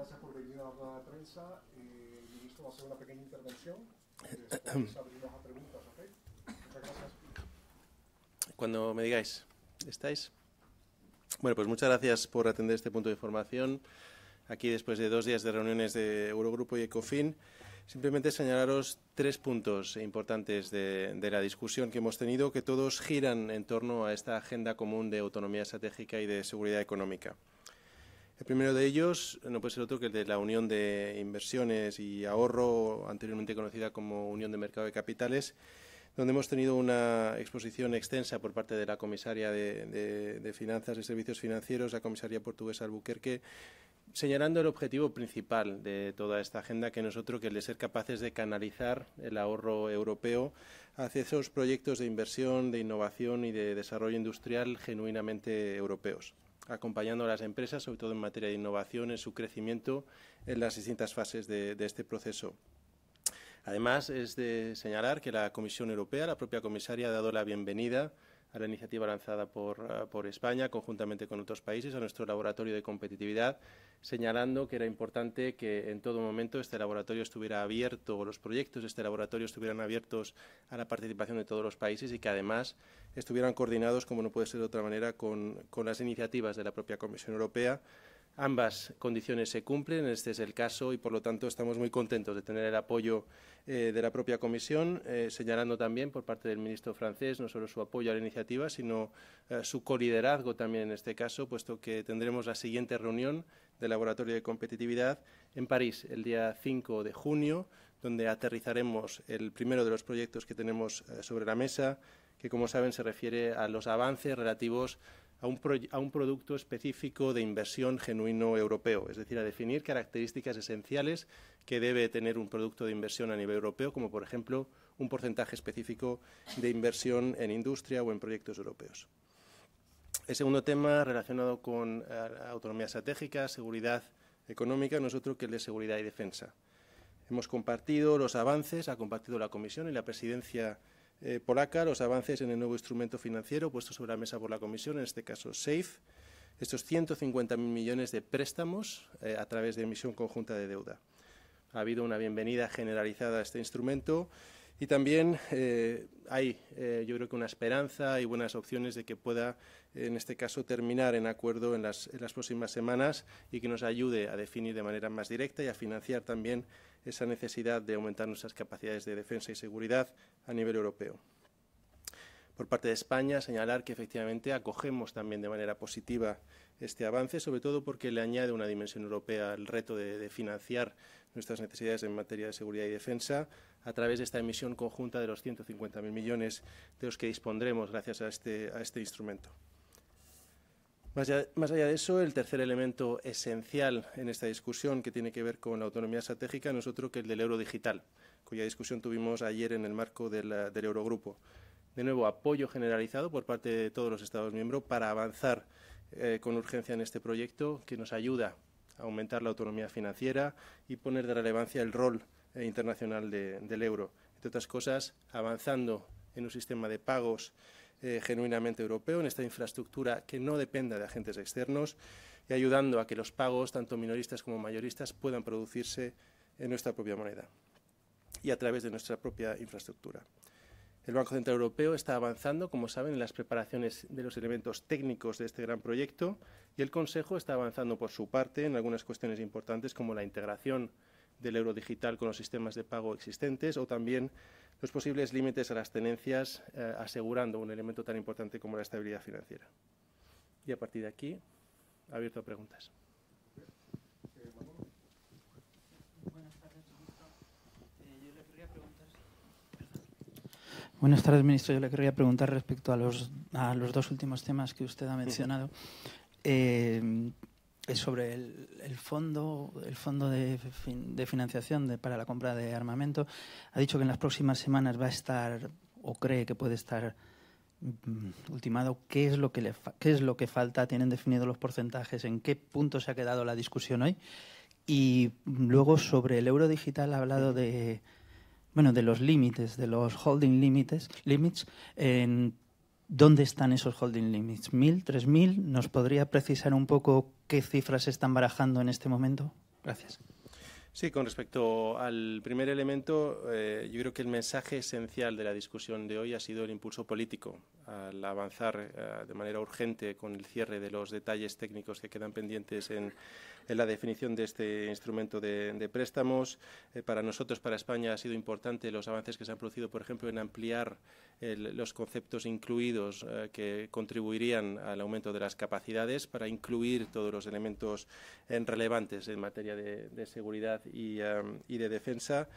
gracias por venir a la rueda de prensa. El ministro va a hacer una pequeña intervención. Después abrimos a preguntas, ¿ok? Muchas gracias. Cuando me digáis, ¿estáis? Bueno, pues muchas gracias por atender este punto de información. Aquí, después de 2 días de reuniones de Eurogrupo y Ecofin, simplemente señalaros 3 puntos importantes de la discusión que hemos tenido, que todos giran en torno a esta agenda común de autonomía estratégica y de seguridad económica. El primero de ellos no puede ser otro que el de la Unión de Inversiones y Ahorro, anteriormente conocida como Unión de Mercado de Capitales, donde hemos tenido una exposición extensa por parte de la comisaria de Finanzas y Servicios Financieros, la comisaria portuguesa Albuquerque, señalando el objetivo principal de toda esta agenda, que no es otro que el de ser capaces de canalizar el ahorro europeo hacia esos proyectos de inversión, de innovación y de desarrollo industrial genuinamente europeos, acompañando a las empresas, sobre todo en materia de innovación, en su crecimiento en las distintas fases de este proceso. Además, es de señalar que la Comisión Europea, la propia comisaria, ha dado la bienvenida a la iniciativa lanzada por España, conjuntamente con otros países, a nuestro laboratorio de competitividad, señalando que era importante que en todo momento este laboratorio estuviera abierto, o los proyectos de este laboratorio estuvieran abiertos a la participación de todos los países y que además estuvieran coordinados, como no puede ser de otra manera, con las iniciativas de la propia Comisión Europea. Ambas condiciones se cumplen, este es el caso y, por lo tanto, estamos muy contentos de tener el apoyo de la propia Comisión, señalando también por parte del ministro francés no solo su apoyo a la iniciativa, sino su coliderazgo también en este caso, puesto que tendremos la siguiente reunión del Laboratorio de Competitividad en París el día 5 de junio, donde aterrizaremos el primero de los proyectos que tenemos sobre la mesa, que, como saben, se refiere a los avances relativos a un producto específico de inversión genuino europeo, es decir, a definir características esenciales que debe tener un producto de inversión a nivel europeo, como, por ejemplo, un porcentaje específico de inversión en industria o en proyectos europeos. El segundo tema, relacionado con autonomía estratégica, seguridad económica, no es otro que el de seguridad y defensa. Hemos compartido los avances, ha compartido la Comisión y la Presidencia polaca, los avances en el nuevo instrumento financiero puesto sobre la mesa por la Comisión, en este caso SAFE, estos 150.000 millones de préstamos a través de emisión conjunta de deuda. Ha habido una bienvenida generalizada a este instrumento y también hay, yo creo que una esperanza y buenas opciones de que pueda, en este caso, terminar en acuerdo en las próximas semanas y que nos ayude a definir de manera más directa y a financiar también esa necesidad de aumentar nuestras capacidades de defensa y seguridad a nivel europeo. Por parte de España, señalar que efectivamente acogemos también de manera positiva este avance, sobre todo porque le añade una dimensión europea al reto de financiar nuestras necesidades en materia de seguridad y defensa a través de esta emisión conjunta de los 150.000 millones de los que dispondremos gracias a este instrumento. Más allá de eso, el tercer elemento esencial en esta discusión, que tiene que ver con la autonomía estratégica, no es otro que el del euro digital, cuya discusión tuvimos ayer en el marco del Eurogrupo. De nuevo, apoyo generalizado por parte de todos los Estados miembros para avanzar con urgencia en este proyecto, que nos ayuda a aumentar la autonomía financiera y poner de relevancia el rol internacional del euro. Entre otras cosas, avanzando en un sistema de pagos genuinamente europeo, en esta infraestructura que no dependa de agentes externos y ayudando a que los pagos, tanto minoristas como mayoristas, puedan producirse en nuestra propia moneda y a través de nuestra propia infraestructura. El Banco Central Europeo está avanzando, como saben, en las preparaciones de los elementos técnicos de este gran proyecto y el Consejo está avanzando por su parte en algunas cuestiones importantes como la integración del euro digital con los sistemas de pago existentes o también los posibles límites a las tenencias, asegurando un elemento tan importante como la estabilidad financiera. Y a partir de aquí, abierto a preguntas. Buenas tardes, ministro. Yo le querría preguntar respecto a los 2 últimos temas que usted ha mencionado. Sobre el fondo de financiación para la compra de armamento. Ha dicho que en las próximas semanas va a estar, o cree que puede estar ultimado. ¿Qué es lo que falta? ¿Tienen definidos los porcentajes? ¿En qué punto se ha quedado la discusión hoy? Y luego, sobre el euro digital, ha hablado de los límites, de los holding limits. ¿Dónde están esos holding limits? ¿1.000, 3.000? ¿Nos podría precisar un poco qué cifras se están barajando en este momento? Gracias. Sí, con respecto al primer elemento, yo creo que el mensaje esencial de la discusión de hoy ha sido el impulso político al avanzar de manera urgente con el cierre de los detalles técnicos que quedan pendientes en la definición de este instrumento de préstamos. Para nosotros, para España, ha sido importante los avances que se han producido, por ejemplo, en ampliar los conceptos incluidos que contribuirían al aumento de las capacidades para incluir todos los elementos relevantes en materia de seguridad y de defensa.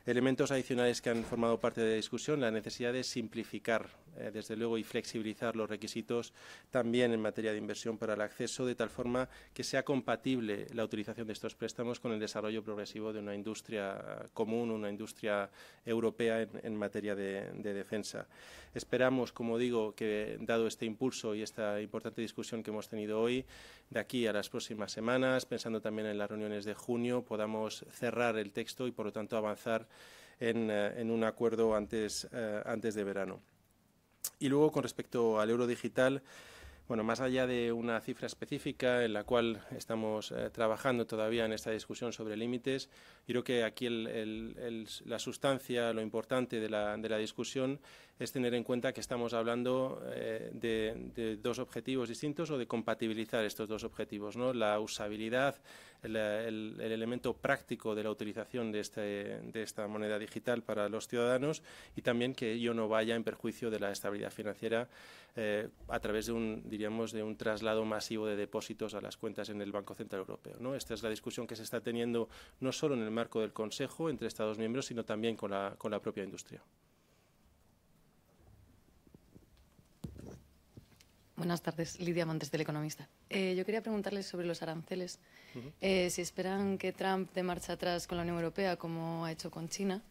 Elementos adicionales que han formado parte de la discusión, la necesidad de simplificar, desde luego, y flexibilizar los requisitos también en materia de inversión para el acceso, de tal forma que sea compatible la utilización de estos préstamos con el desarrollo progresivo de una industria común, una industria europea en materia de defensa. Esperamos, como digo, que dado este impulso y esta importante discusión que hemos tenido hoy, de aquí a las próximas semanas, pensando también en las reuniones de junio, podamos cerrar el texto y, por lo tanto, avanzar en un acuerdo antes de verano. Y luego, con respecto al euro digital, bueno, más allá de una cifra específica en la cual estamos trabajando todavía en esta discusión sobre límites, yo creo que aquí la sustancia, lo importante de la discusión es tener en cuenta que estamos hablando de dos objetivos distintos o de compatibilizar estos dos objetivos, ¿no? La usabilidad, el elemento práctico de la utilización de esta moneda digital para los ciudadanos, y también que ello no vaya en perjuicio de la estabilidad financiera a través de un traslado masivo de depósitos a las cuentas en el Banco Central Europeo, ¿no? Esta es la discusión que se está teniendo no solo en el marco del Consejo entre Estados miembros, sino también con la propia industria. Buenas tardes, Lidia Montes, del Economista. Yo quería preguntarles sobre los aranceles. Si esperan que Trump dé marcha atrás con la Unión Europea, como ha hecho con China,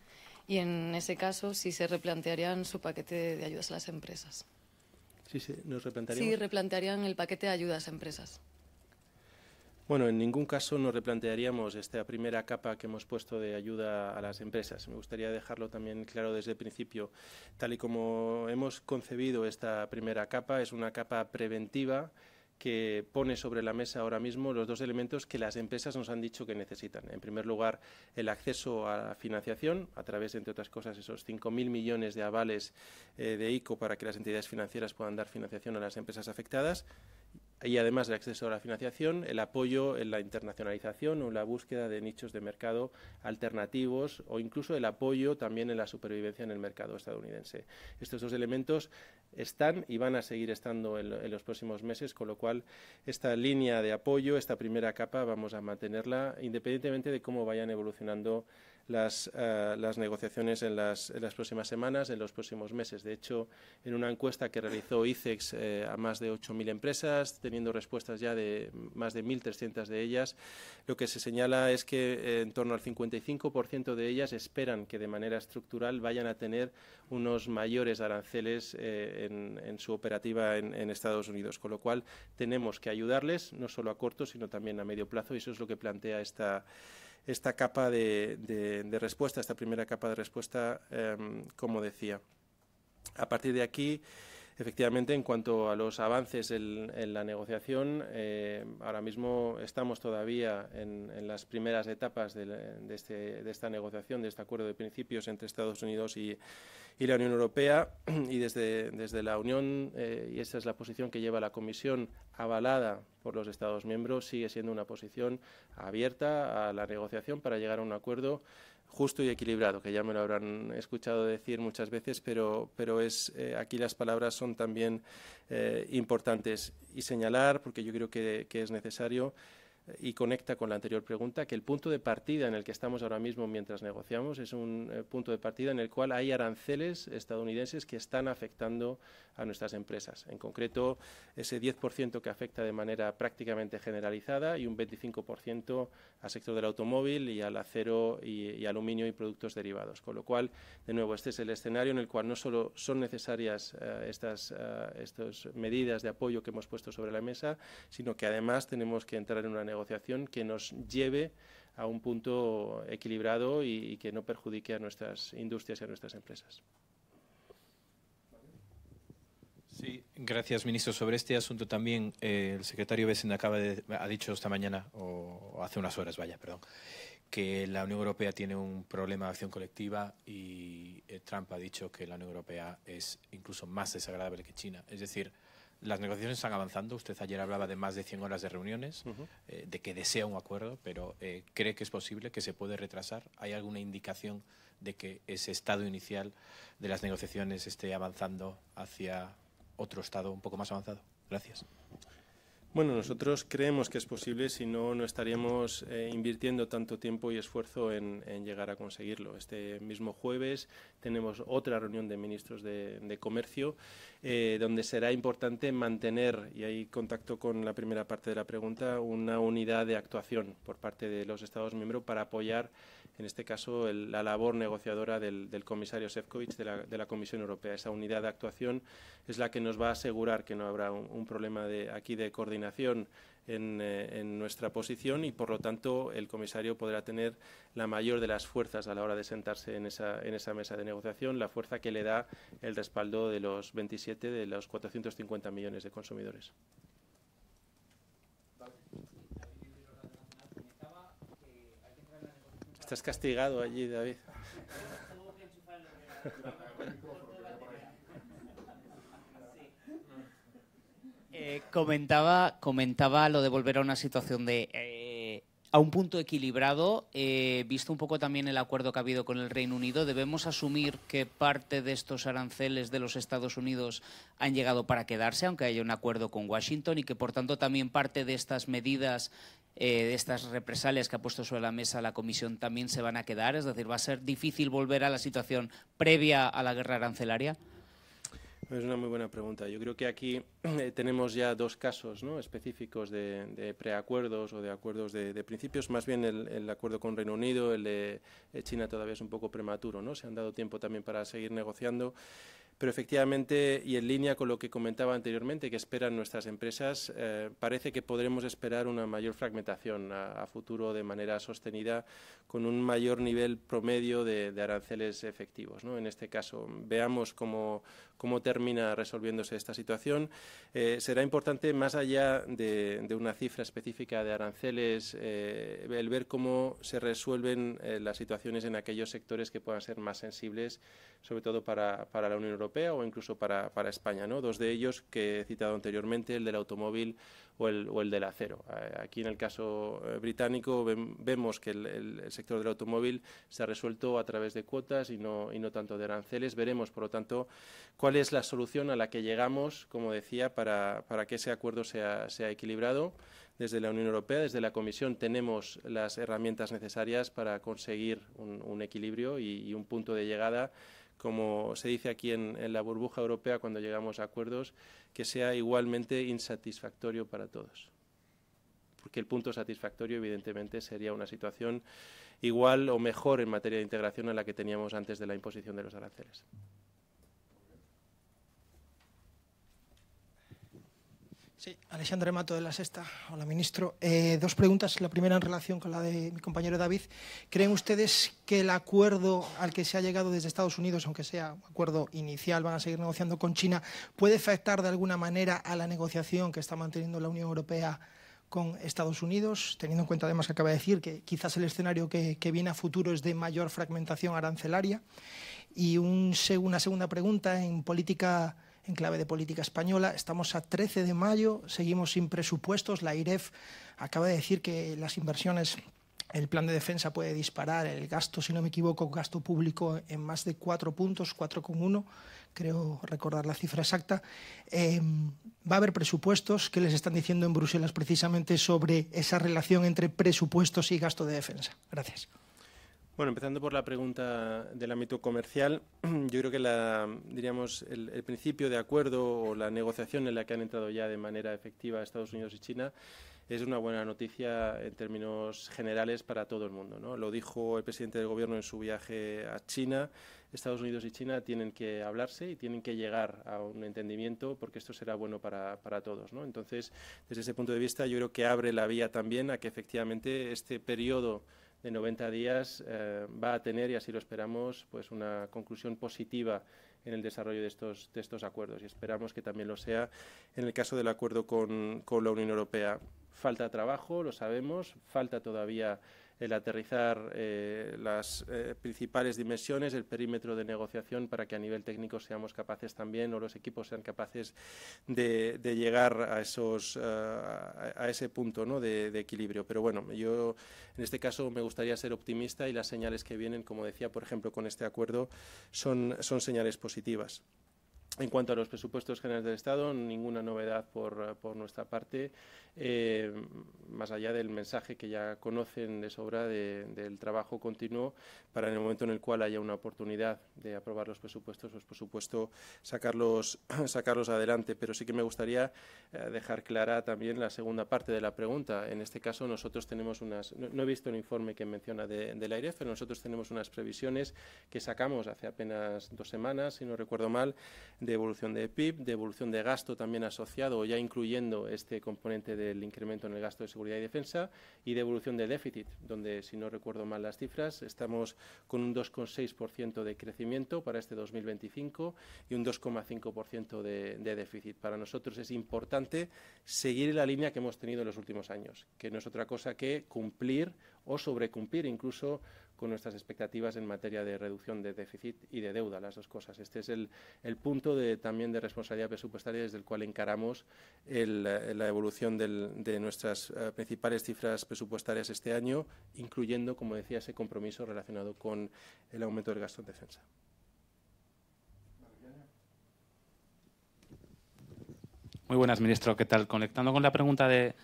y en ese caso, si se replantearían su paquete de ayudas a las empresas. Sí, nos replantearíamos. Sí, replantearían el paquete de ayudas a empresas. Bueno, en ningún caso nos replantearíamos esta primera capa que hemos puesto de ayuda a las empresas. Me gustaría dejarlo también claro desde el principio. Tal y como hemos concebido esta primera capa, es una capa preventiva que pone sobre la mesa ahora mismo los dos elementos que las empresas nos han dicho que necesitan. En primer lugar, el acceso a la financiación a través, entre otras cosas, esos 5.000 millones de avales de ICO para que las entidades financieras puedan dar financiación a las empresas afectadas. Y además del acceso a la financiación, el apoyo en la internacionalización o la búsqueda de nichos de mercado alternativos, o incluso el apoyo también en la supervivencia en el mercado estadounidense. Estos dos elementos están y van a seguir estando en los próximos meses, con lo cual esta línea de apoyo, esta primera capa, vamos a mantenerla independientemente de cómo vayan evolucionando las negociaciones en las próximas semanas, en los próximos meses. De hecho, en una encuesta que realizó ICEX a más de 8.000 empresas, teniendo respuestas ya de más de 1.300 de ellas, lo que se señala es que en torno al 55% de ellas esperan que de manera estructural vayan a tener unos mayores aranceles en su operativa en Estados Unidos, con lo cual tenemos que ayudarles no solo a corto, sino también a medio plazo, y eso es lo que plantea esta capa de respuesta, esta primera capa de respuesta, como decía. A partir de aquí, efectivamente, en cuanto a los avances en la negociación, ahora mismo estamos todavía en las primeras etapas de esta negociación, de este acuerdo de principios entre Estados Unidos y la Unión Europea, y desde la Unión, y esta es la posición que lleva la Comisión, avalada por los Estados miembros, sigue siendo una posición abierta a la negociación para llegar a un acuerdo justo y equilibrado, que ya me lo habrán escuchado decir muchas veces, pero aquí las palabras son también importantes. Y señalar, porque yo creo que es necesario, y conecta con la anterior pregunta, que el punto de partida en el que estamos ahora mismo mientras negociamos es un punto de partida en el cual hay aranceles estadounidenses que están afectando a nuestras empresas. En concreto, ese 10% que afecta de manera prácticamente generalizada, y un 25% al sector del automóvil y al acero y aluminio y productos derivados. Con lo cual, de nuevo, este es el escenario en el cual no solo son necesarias estas medidas de apoyo que hemos puesto sobre la mesa, sino que además tenemos que entrar en una negociación que nos lleve a un punto equilibrado y que no perjudique a nuestras industrias y a nuestras empresas. Sí, gracias, ministro. Sobre este asunto también, el secretario Bessent ha dicho esta mañana, o hace unas horas, que la Unión Europea tiene un problema de acción colectiva y Trump ha dicho que la Unión Europea es incluso más desagradable que China. Es decir, las negociaciones están avanzando. Usted ayer hablaba de más de 100 horas de reuniones, de que desea un acuerdo, pero ¿cree que es posible, que se puede retrasar? ¿Hay alguna indicación de que ese estado inicial de las negociaciones esté avanzando hacia otro estado un poco más avanzado? Gracias. Bueno, nosotros creemos que es posible, si no, no estaríamos invirtiendo tanto tiempo y esfuerzo en llegar a conseguirlo. Este mismo jueves tenemos otra reunión de ministros de Comercio, donde será importante mantener, y ahí contacto con la primera parte de la pregunta, una unidad de actuación por parte de los Estados miembros para apoyar, en este caso, la labor negociadora del comisario Šefčovič de la Comisión Europea. Esa unidad de actuación es la que nos va a asegurar que no habrá un problema aquí de coordinación en nuestra posición y, por lo tanto, el comisario podrá tener la mayor de las fuerzas a la hora de sentarse en esa mesa de negociación, la fuerza que le da el respaldo de los 27 de los 450 millones de consumidores. Estás castigado allí, David. Comentaba lo de volver a una situación a un punto equilibrado. Visto un poco también el acuerdo que ha habido con el Reino Unido, ¿debemos asumir que parte de estos aranceles de los Estados Unidos han llegado para quedarse, aunque haya un acuerdo con Washington, y que por tanto también parte de estas medidas, de estas represalias que ha puesto sobre la mesa la Comisión, también se van a quedar? Es decir, ¿va a ser difícil volver a la situación previa a la guerra arancelaria? Es una muy buena pregunta. Yo creo que aquí tenemos ya dos casos, ¿no?, específicos de preacuerdos o de acuerdos de principios. Más bien el acuerdo con Reino Unido, el de China todavía es un poco prematuro, ¿no? Se han dado tiempo también para seguir negociando. Pero efectivamente, y en línea con lo que comentaba anteriormente, que esperan nuestras empresas, parece que podremos esperar una mayor fragmentación a futuro de manera sostenida, con un mayor nivel promedio de aranceles efectivos, ¿no? En este caso, veamos cómo termina resolviéndose esta situación. Será importante, más allá de una cifra específica de aranceles, el ver cómo se resuelven las situaciones en aquellos sectores que puedan ser más sensibles, sobre todo para la Unión Europea o incluso para España, ¿no? Dos de ellos que he citado anteriormente, el del automóvil o el del acero. Aquí, en el caso británico, vemos que el sector del automóvil se ha resuelto a través de cuotas y no tanto de aranceles. Veremos, por lo tanto, cuál es la solución a la que llegamos, como decía, para que ese acuerdo sea equilibrado. Desde la Unión Europea, desde la Comisión, tenemos las herramientas necesarias para conseguir un equilibrio y un punto de llegada, como se dice aquí en la burbuja europea cuando llegamos a acuerdos, que sea igualmente insatisfactorio para todos. Porque el punto satisfactorio, evidentemente, sería una situación igual o mejor en materia de integración a la que teníamos antes de la imposición de los aranceles. Sí, Alexandre Mato, de La Sexta. Hola, ministro. Dos preguntas. La primera en relación con la de mi compañero David. ¿Creen ustedes que el acuerdo al que se ha llegado desde Estados Unidos, aunque sea un acuerdo inicial, van a seguir negociando con China, puede afectar de alguna manera a la negociación que está manteniendo la Unión Europea con Estados Unidos, teniendo en cuenta además que acaba de decir que quizás el escenario que viene a futuro es de mayor fragmentación arancelaria? Y una segunda pregunta en clave de política española. Estamos a 13 de mayo, seguimos sin presupuestos. La AIREF acaba de decir que las inversiones, el plan de defensa puede disparar el gasto, si no me equivoco, gasto público en más de 4 puntos, 4,1, creo recordar la cifra exacta. ¿Va a haber presupuestos? ¿Qué les están diciendo en Bruselas precisamente sobre esa relación entre presupuestos y gasto de defensa? Gracias. Bueno, empezando por la pregunta del ámbito comercial, yo creo que el principio de acuerdo o la negociación en la que han entrado ya de manera efectiva Estados Unidos y China es una buena noticia en términos generales para todo el mundo, ¿no? Lo dijo el presidente del Gobierno en su viaje a China. Estados Unidos y China tienen que hablarse y tienen que llegar a un entendimiento, porque esto será bueno para todos, ¿no? Entonces, desde ese punto de vista, yo creo que abre la vía también a que efectivamente este periodo de 90 días va a tener, y así lo esperamos, pues una conclusión positiva en el desarrollo de estos acuerdos, y esperamos que también lo sea en el caso del acuerdo con la Unión Europea. Falta trabajo, lo sabemos, falta todavía el aterrizar las principales dimensiones, el perímetro de negociación, para que a nivel técnico seamos capaces también, o los equipos sean capaces de llegar a ese punto, ¿no?, de equilibrio. Pero bueno, yo en este caso me gustaría ser optimista, y las señales que vienen, como decía, por ejemplo, con este acuerdo, son señales positivas. En cuanto a los presupuestos generales del Estado, ninguna novedad por nuestra parte, más allá del mensaje que ya conocen de sobra del trabajo continuo para, en el momento en el cual haya una oportunidad de aprobar los presupuestos, pues por supuesto sacarlos adelante. Pero sí que me gustaría dejar clara también la segunda parte de la pregunta. En este caso nosotros tenemos no he visto el informe que menciona de la AIREF, pero nosotros tenemos unas previsiones que sacamos hace apenas 2 semanas, si no recuerdo mal, de evolución de PIB, de evolución de gasto también asociado, ya incluyendo este componente del incremento en el gasto de seguridad y defensa, y de evolución de déficit, donde, si no recuerdo mal las cifras, estamos con un 2,6% de crecimiento para este 2025 y un 2,5% de déficit. Para nosotros es importante seguir la línea que hemos tenido en los últimos años, que no es otra cosa que cumplir o sobrecumplir incluso con nuestras expectativas en materia de reducción de déficit y de deuda, las dos cosas. Este es el punto también de responsabilidad presupuestaria desde el cual encaramos la evolución de nuestras principales cifras presupuestarias este año, incluyendo, como decía, ese compromiso relacionado con el aumento del gasto en defensa. Muy buenas, ministro. ¿Qué tal? Conectando con la pregunta de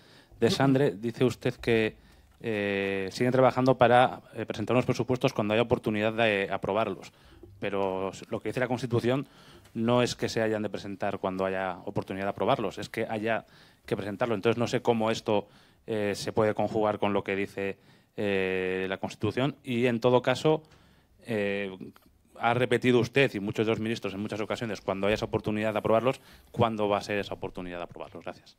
Sandre, dice usted que siguen trabajando para presentar unos presupuestos cuando haya oportunidad de aprobarlos. Pero lo que dice la Constitución no es que se hayan de presentar cuando haya oportunidad de aprobarlos, es que haya que presentarlo. Entonces, no sé cómo esto se puede conjugar con lo que dice la Constitución. Y, en todo caso, ha repetido usted y muchos de los ministros en muchas ocasiones, cuando haya esa oportunidad de aprobarlos, ¿cuándo va a ser esa oportunidad de aprobarlos? Gracias.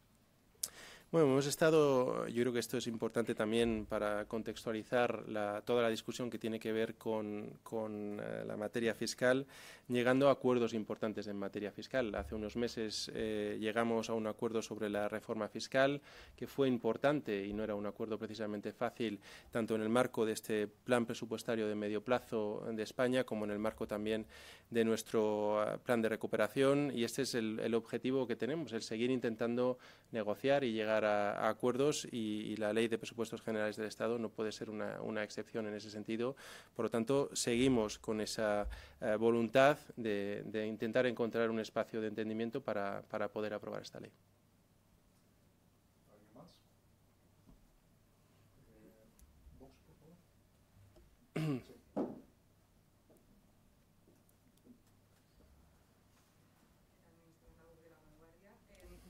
Bueno, hemos estado, yo creo que esto es importante también para contextualizar toda la discusión que tiene que ver con la materia fiscal, llegando a acuerdos importantes en materia fiscal. Hace unos meses llegamos a un acuerdo sobre la reforma fiscal, que fue importante y no era un acuerdo precisamente fácil, tanto en el marco de este plan presupuestario de medio plazo de España como en el marco también de nuestro plan de recuperación, y este es el objetivo que tenemos, el seguir intentando negociar y llegar a acuerdos, y la Ley de Presupuestos Generales del Estado no puede ser una excepción en ese sentido. Por lo tanto, seguimos con esa voluntad de intentar encontrar un espacio de entendimiento para poder aprobar esta ley. ¿Alguien más? Vox, por favor. Sí.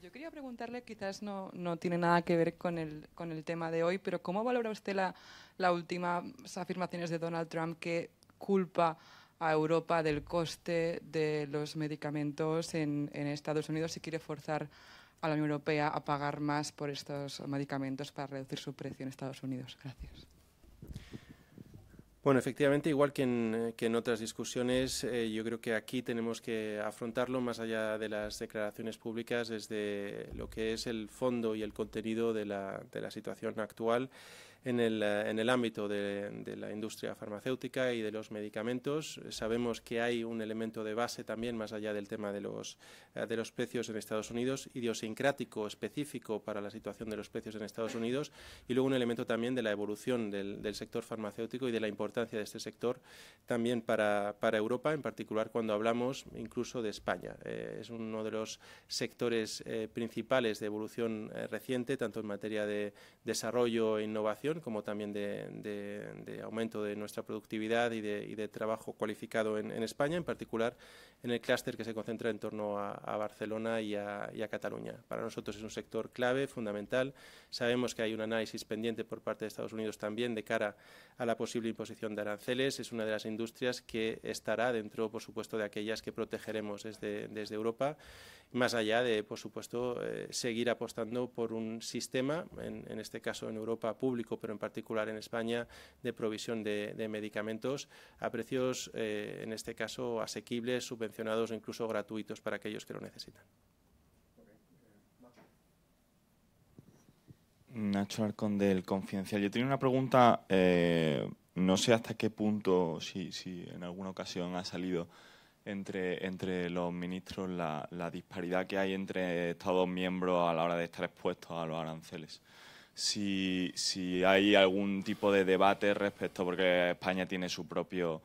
Yo quería preguntarle, quizás no tiene nada que ver con el tema de hoy, pero ¿cómo valora usted las últimas afirmaciones de Donald Trump, que culpa a Europa del coste de los medicamentos en Estados Unidos y quiere forzar a la Unión Europea a pagar más por estos medicamentos para reducir su precio en Estados Unidos? Gracias. Bueno, efectivamente, igual que en otras discusiones, yo creo que aquí tenemos que afrontarlo más allá de las declaraciones públicas, desde lo que es el fondo y el contenido de la situación actual en el ámbito de la industria farmacéutica y de los medicamentos. Sabemos que hay un elemento de base también, más allá del tema de los precios en Estados Unidos, idiosincrático, específico para la situación de los precios en Estados Unidos, y luego un elemento también de la evolución del sector farmacéutico y de la importancia de este sector también para Europa, en particular cuando hablamos incluso de España. Es uno de los sectores principales de evolución reciente, tanto en materia de desarrollo e innovación, como también de aumento de nuestra productividad y de trabajo cualificado en España, en particular en el clúster que se concentra en torno a Barcelona y a Cataluña. Para nosotros es un sector clave, fundamental. Sabemos que hay un análisis pendiente por parte de Estados Unidos también de cara a la posible imposición de aranceles. Es una de las industrias que estará dentro, por supuesto, de aquellas que protegeremos desde Europa, más allá de, por supuesto, seguir apostando por un sistema, en este caso en Europa público, pero en particular en España, de provisión de medicamentos a precios, en este caso, asequibles, subvencionados o incluso gratuitos para aquellos que lo necesitan. Nacho Arcón del Confidencial. Yo tenía una pregunta, no sé hasta qué punto, si en alguna ocasión ha salido entre los ministros la disparidad que hay entre Estados miembros a la hora de estar expuestos a los aranceles. Si hay algún tipo de debate respecto, porque España tiene su propio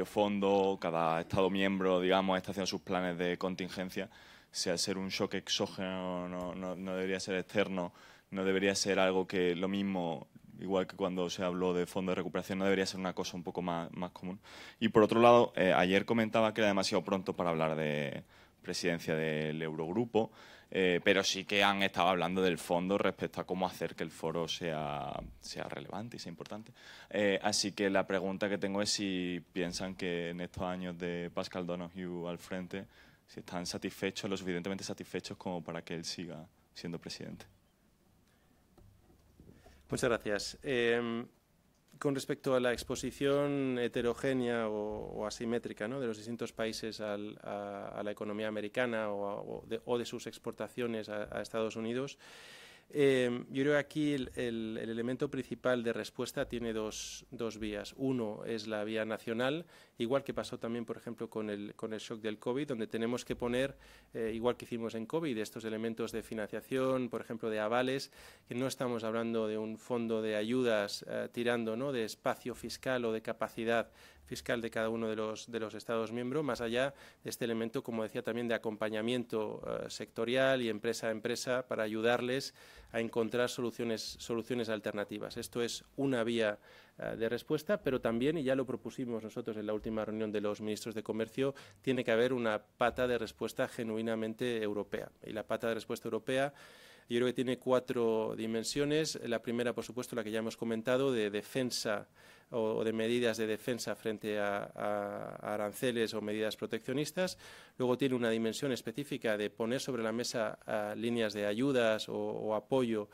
fondo, cada Estado miembro, digamos, está haciendo sus planes de contingencia. Si al ser un shock exógeno no debería ser externo, no debería ser algo que lo mismo, igual que cuando se habló de fondo de recuperación, no debería ser una cosa un poco más común. Y por otro lado, ayer comentaba que era demasiado pronto para hablar de presidencia del Eurogrupo, pero sí que han estado hablando del fondo respecto a cómo hacer que el foro sea relevante y sea importante. Así que la pregunta que tengo es si piensan que en estos años de Pascal Donoghue al frente, si están satisfechos, lo suficientemente satisfechos como para que él siga siendo presidente. Muchas gracias. Con respecto a la exposición heterogénea o asimétrica, ¿no?, de los distintos países a la economía americana o de sus exportaciones a Estados Unidos, yo creo que aquí el elemento principal de respuesta tiene dos vías. Uno es la vía nacional, igual que pasó también, por ejemplo, con el shock del COVID, donde tenemos que poner, igual que hicimos en COVID, estos elementos de financiación, por ejemplo, de avales, que no estamos hablando de un fondo de ayudas tirando, ¿no?, de espacio fiscal o de capacidad fiscal de cada uno de los Estados miembros, más allá de este elemento, como decía, también de acompañamiento sectorial y empresa a empresa para ayudarles a encontrar soluciones alternativas. Esto es una vía de respuesta, pero también, y ya lo propusimos nosotros en la última reunión de los ministros de Comercio, tiene que haber una pata de respuesta genuinamente europea. Y la pata de respuesta europea, yo creo que tiene 4 dimensiones. La primera, por supuesto, la que ya hemos comentado, de defensa o de medidas de defensa frente a aranceles o medidas proteccionistas. Luego tiene una dimensión específica de poner sobre la mesa líneas de ayudas o apoyo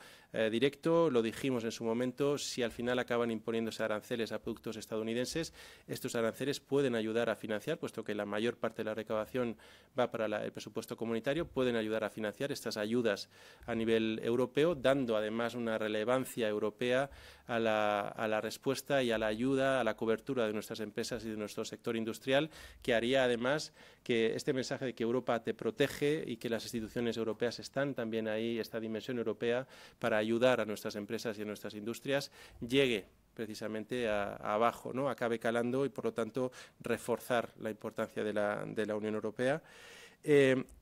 directo. Lo dijimos en su momento, si al final acaban imponiéndose aranceles a productos estadounidenses, estos aranceles pueden ayudar a financiar, puesto que la mayor parte de la recaudación va para el presupuesto comunitario, pueden ayudar a financiar estas ayudas a nivel europeo, dando además una relevancia europea a la respuesta y a la ayuda, a la cobertura de nuestras empresas y de nuestro sector industrial, que haría además que este mensaje de que Europa te protege y que las instituciones europeas están también ahí, esta dimensión europea, para ayudar a nuestras empresas y a nuestras industrias, llegue precisamente abajo, ¿no?, acabe calando y, por lo tanto, reforzar la importancia de la Unión Europea.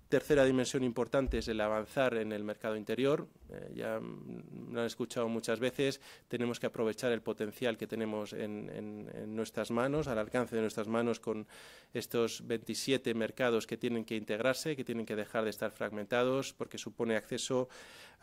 Tercera dimensión importante es el avanzar en el mercado interior. Ya lo han escuchado muchas veces, tenemos que aprovechar el potencial que tenemos en nuestras manos, al alcance de nuestras manos, con estos 27 mercados que tienen que integrarse, que tienen que dejar de estar fragmentados, porque supone acceso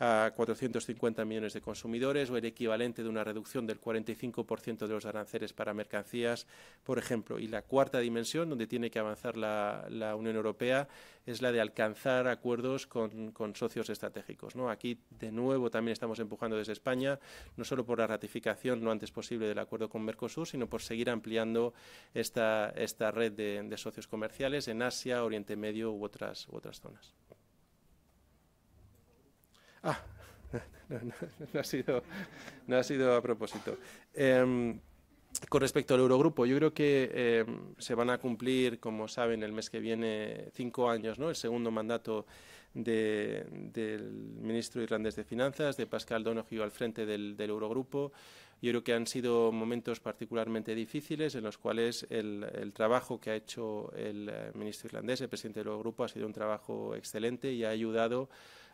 a 450 millones de consumidores o el equivalente de una reducción del 45% de los aranceles para mercancías, por ejemplo. Y la cuarta dimensión, donde tiene que avanzar la Unión Europea, es la de alcanzar acuerdos con socios estratégicos, ¿no? Aquí, de nuevo, también estamos empujando desde España, no solo por la ratificación lo antes posible del acuerdo con Mercosur, sino por seguir ampliando esta red de socios comerciales en Asia, Oriente Medio u otras zonas. No ha sido a propósito. Con respecto al Eurogrupo, yo creo que se van a cumplir, como saben, el mes que viene 5 años, ¿no?, el segundo mandato del ministro irlandés de Finanzas, de Pascal Donoghue, al frente del Eurogrupo. Yo creo que han sido momentos particularmente difíciles en los cuales el trabajo que ha hecho el ministro irlandés, el presidente del Eurogrupo, ha sido un trabajo excelente y ha ayudado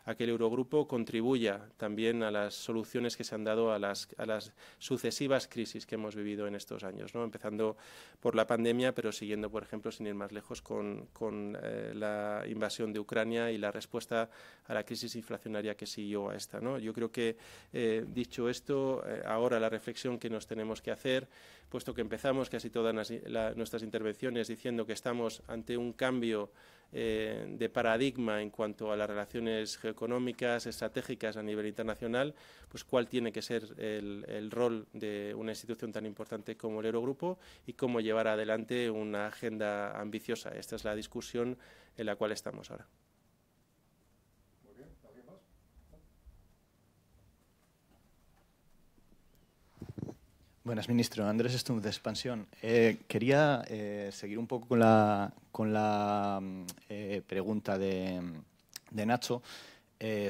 a que el Eurogrupo contribuya también a las soluciones que se han dado a las sucesivas crisis que hemos vivido en estos años, ¿no?, empezando por la pandemia, pero siguiendo, por ejemplo, sin ir más lejos, con la invasión de Ucrania y la respuesta a la crisis inflacionaria que siguió a esta, ¿no? Yo creo que, dicho esto, ahora la reflexión que nos tenemos que hacer, puesto que empezamos casi todas nuestras intervenciones diciendo que estamos ante un cambio de paradigma en cuanto a las relaciones geoeconómicas, estratégicas a nivel internacional, pues cuál tiene que ser el rol de una institución tan importante como el Eurogrupo y cómo llevar adelante una agenda ambiciosa. Esta es la discusión en la cual estamos ahora. Muy bien, ¿alguien más? Buenas, ministro. Andrés Stumpf, de Expansión. Quería seguir un poco con la pregunta de Nacho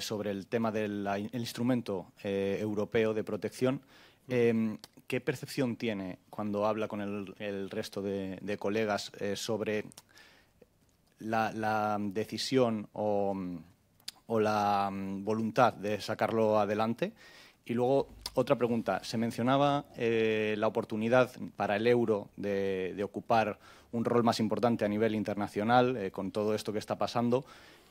sobre el tema del instrumento europeo de protección. ¿Qué percepción tiene cuando habla con el resto de colegas sobre la decisión o la voluntad de sacarlo adelante? Y luego, otra pregunta. Se mencionaba la oportunidad para el euro de ocupar un rol más importante a nivel internacional con todo esto que está pasando.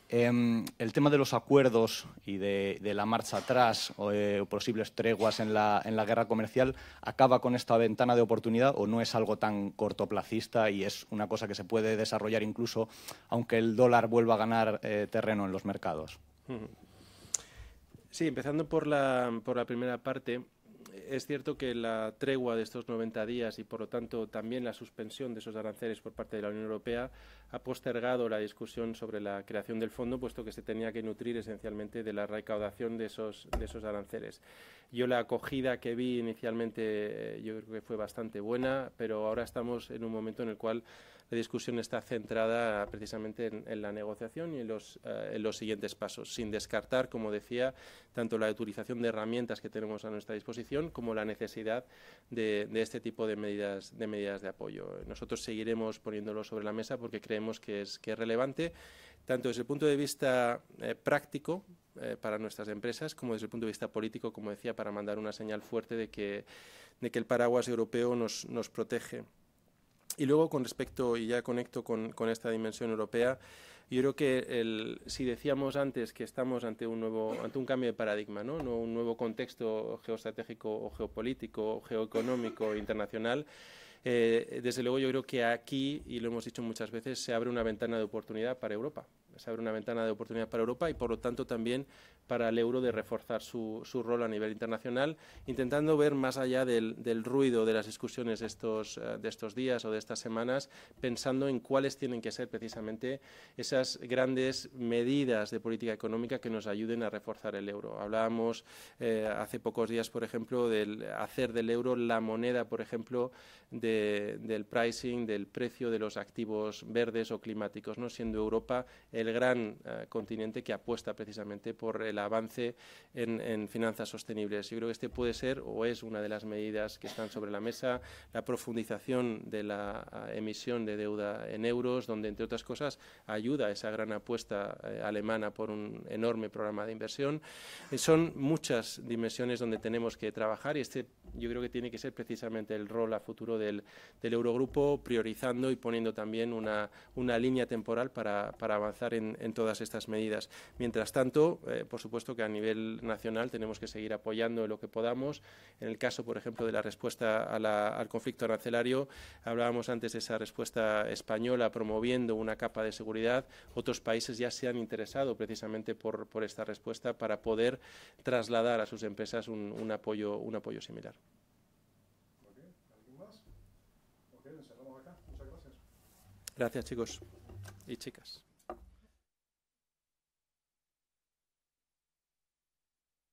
El tema de los acuerdos y de la marcha atrás o posibles treguas en la guerra comercial, ¿acaba con esta ventana de oportunidad o no es algo tan cortoplacista y es una cosa que se puede desarrollar incluso aunque el dólar vuelva a ganar terreno en los mercados? Sí, empezando por la primera parte, es cierto que la tregua de estos 90 días y, por lo tanto, también la suspensión de esos aranceles por parte de la Unión Europea ha postergado la discusión sobre la creación del fondo, puesto que se tenía que nutrir esencialmente de la recaudación de esos aranceles. Yo la acogida que vi inicialmente yo creo que fue bastante buena, pero ahora estamos en un momento en el cual la discusión está centrada precisamente en la negociación y en los siguientes pasos, sin descartar, como decía, tanto la utilización de herramientas que tenemos a nuestra disposición como la necesidad de este tipo de medidas de apoyo. Nosotros seguiremos poniéndolo sobre la mesa porque creemos que es relevante, tanto desde el punto de vista práctico para nuestras empresas como desde el punto de vista político, como decía, para mandar una señal fuerte de que el paraguas europeo nos protege. Y luego, con respecto, y ya conecto con esta dimensión europea, yo creo que si decíamos antes que estamos ante un cambio de paradigma, ¿no? Un nuevo contexto geoestratégico o geopolítico, geoeconómico, internacional, desde luego yo creo que aquí, y lo hemos dicho muchas veces, se abre una ventana de oportunidad para Europa. Se abre una ventana de oportunidad para Europa y, por lo tanto, también para el euro de reforzar su rol a nivel internacional, intentando ver más allá del ruido de las discusiones de estos días o de estas semanas, pensando en cuáles tienen que ser precisamente esas grandes medidas de política económica que nos ayuden a reforzar el euro. Hablábamos hace pocos días, por ejemplo, del hacer del euro la moneda, por ejemplo, del pricing, del precio de los activos verdes o climáticos, ¿no? Siendo Europa el gran continente que apuesta precisamente por el avance en finanzas sostenibles. Yo creo que este puede ser o es una de las medidas que están sobre la mesa, la profundización de la emisión de deuda en euros, donde, entre otras cosas, ayuda a esa gran apuesta alemana por un enorme programa de inversión. Son muchas dimensiones donde tenemos que trabajar y yo creo que tiene que ser precisamente el rol a futuro del Eurogrupo, priorizando y poniendo también una línea temporal para avanzar en todas estas medidas. Mientras tanto, por supuesto que a nivel nacional tenemos que seguir apoyando lo que podamos. En el caso, por ejemplo, de la respuesta al conflicto arancelario, hablábamos antes de esa respuesta española promoviendo una capa de seguridad. Otros países ya se han interesado precisamente por esta respuesta para poder trasladar a sus empresas un apoyo similar. Muy bien, ¿alguien más? Ok, cerramos acá. Muchas gracias. Gracias, chicos y chicas.